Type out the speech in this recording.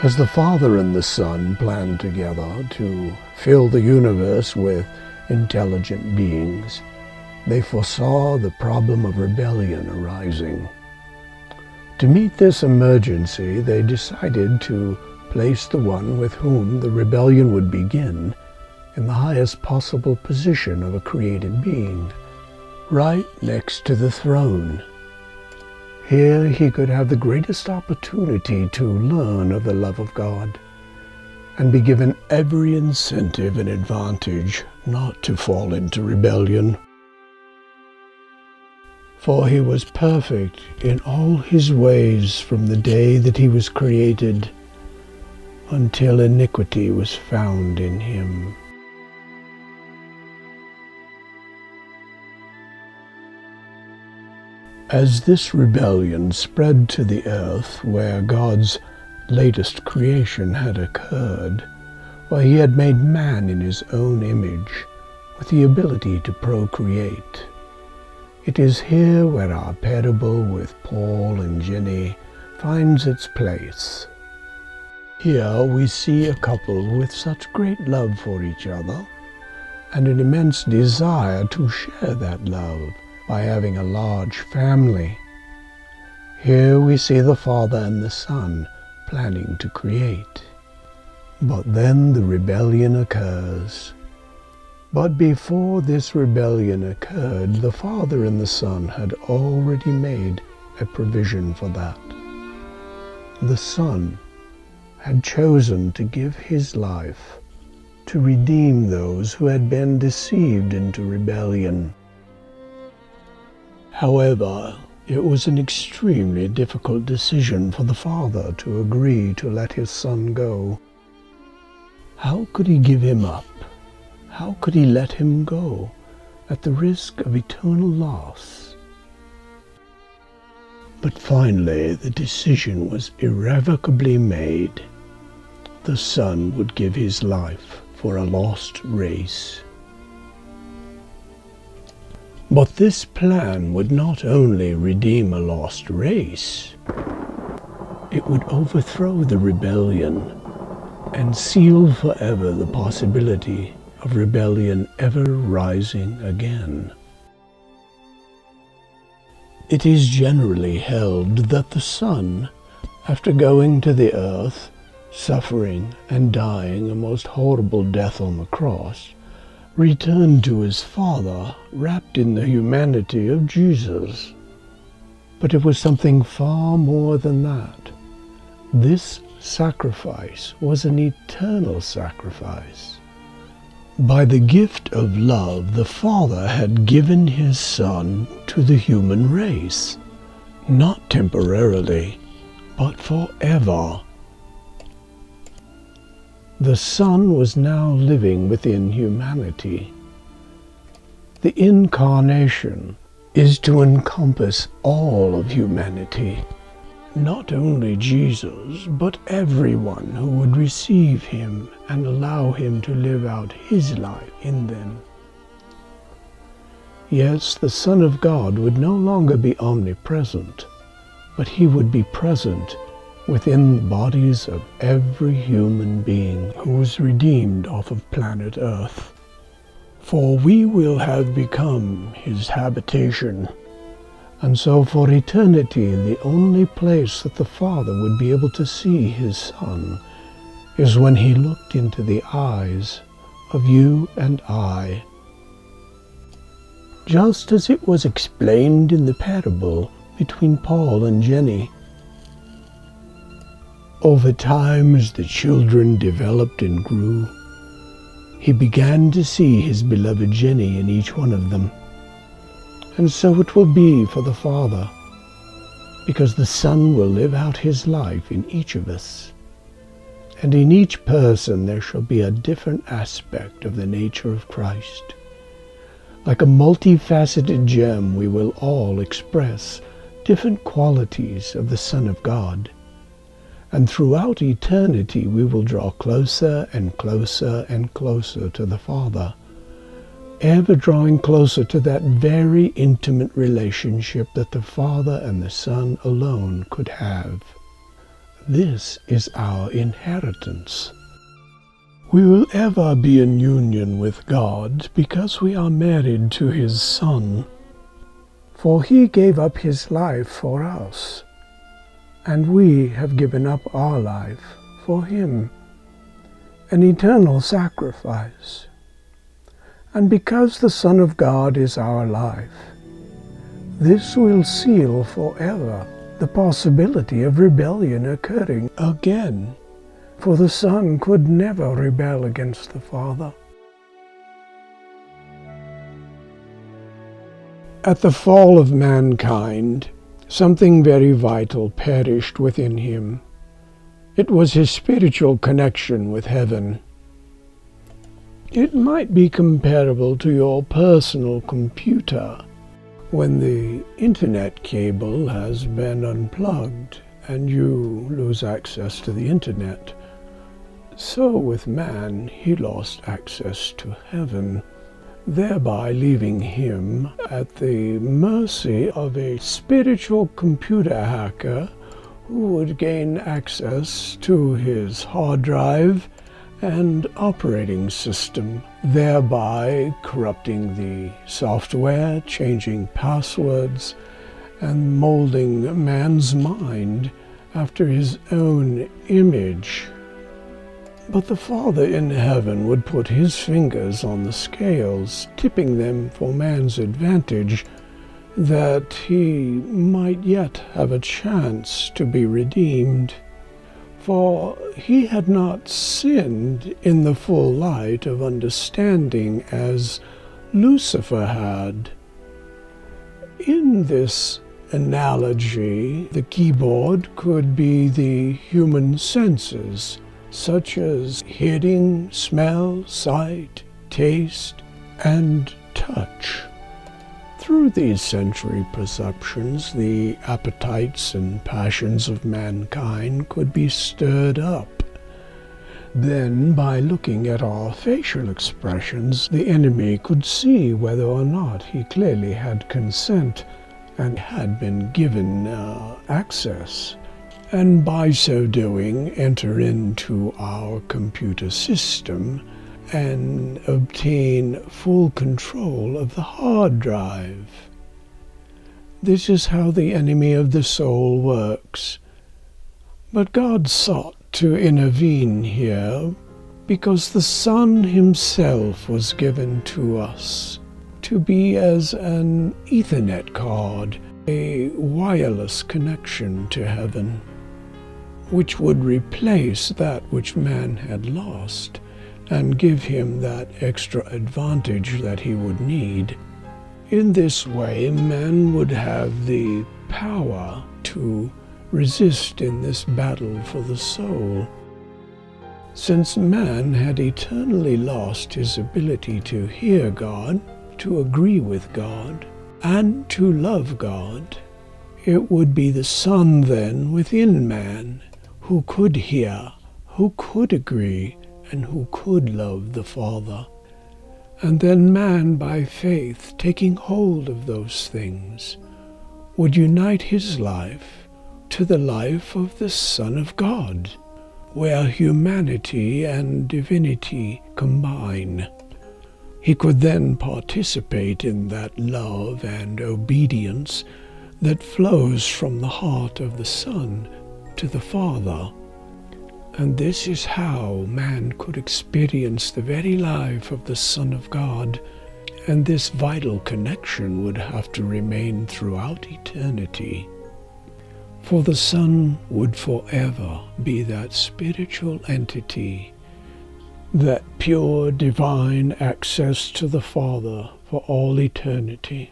As the Father and the Son planned together to fill the universe with intelligent beings, they foresaw the problem of rebellion arising. To meet this emergency, they decided to place the one with whom the rebellion would begin in the highest possible position of a created being, right next to the throne. Here he could have the greatest opportunity to learn of the love of God and be given every incentive and advantage not to fall into rebellion. For he was perfect in all his ways from the day that he was created until iniquity was found in him. As this rebellion spread to the earth where God's latest creation had occurred, where he had made man in his own image with the ability to procreate, it is here where our parable with Paul and Jenny finds its place. Here we see a couple with such great love for each other and an immense desire to share that love by having a large family. Here we see the Father and the Son planning to create. But then the rebellion occurs. But before this rebellion occurred, the Father and the Son had already made a provision for that. The Son had chosen to give his life to redeem those who had been deceived into rebellion. However, it was an extremely difficult decision for the Father to agree to let his Son go. How could he give him up? How could he let him go at the risk of eternal loss? But finally, the decision was irrevocably made. The Son would give his life for a lost race. But this plan would not only redeem a lost race, it would overthrow the rebellion and seal forever the possibility of rebellion ever rising again. It is generally held that the Son, after going to the earth, suffering and dying a most horrible death on the cross, returned to his Father wrapped in the humanity of Jesus. But it was something far more than that. This sacrifice was an eternal sacrifice. By the gift of love, the Father had given his Son to the human race, not temporarily, but forever. The Son was now living within humanity. The incarnation is to encompass all of humanity, not only Jesus, but everyone who would receive him and allow him to live out his life in them. Yes, the Son of God would no longer be omnipresent, but he would be present within the bodies of every human being who was redeemed off of planet Earth. For we will have become his habitation, and so for eternity the only place that the Father would be able to see his Son is when he looked into the eyes of you and I. Just as it was explained in the parable between Paul and Jenny. Over time, as the children developed and grew, he began to see his beloved Jenny in each one of them. And so it will be for the Father, because the Son will live out his life in each of us. And in each person there shall be a different aspect of the nature of Christ. Like a multifaceted gem, we will all express different qualities of the Son of God. And throughout eternity we will draw closer and closer and closer to the Father, ever drawing closer to that very intimate relationship that the Father and the Son alone could have. This is our inheritance. We will ever be in union with God because we are married to His Son. For He gave up His life for us, and we have given up our life for Him, an eternal sacrifice. And because the Son of God is our life, this will seal forever the possibility of rebellion occurring again, for the Son could never rebel against the Father. At the fall of mankind, something very vital perished within him. It was his spiritual connection with heaven. It might be comparable to your personal computer when the internet cable has been unplugged and you lose access to the internet. So with man, he lost access to heaven, thereby leaving him at the mercy of a spiritual computer hacker who would gain access to his hard drive and operating system, thereby corrupting the software, changing passwords, and molding man's mind after his own image. But the Father in heaven would put His fingers on the scales, tipping them for man's advantage, that he might yet have a chance to be redeemed. For he had not sinned in the full light of understanding as Lucifer had. In this analogy, the keyboard could be the human senses, such as hearing, smell, sight, taste, and touch. Through these sensory perceptions, the appetites and passions of mankind could be stirred up. Then, by looking at our facial expressions, the enemy could see whether or not he clearly had consent and had been given access, and by so doing enter into our computer system and obtain full control of the hard drive. This is how the enemy of the soul works. But God sought to intervene here because the Son Himself was given to us to be as an Ethernet card, a wireless connection to heaven, which would replace that which man had lost and give him that extra advantage that he would need. In this way, man would have the power to resist in this battle for the soul. Since man had eternally lost his ability to hear God, to agree with God, and to love God, it would be the Son then within man who could hear, who could agree, and who could love the Father. And then man, by faith, taking hold of those things, would unite his life to the life of the Son of God, where humanity and divinity combine. He could then participate in that love and obedience that flows from the heart of the Son to the Father. And this is how man could experience the very life of the Son of God, and this vital connection would have to remain throughout eternity. For the Son would forever be that spiritual entity, that pure divine access to the Father for all eternity.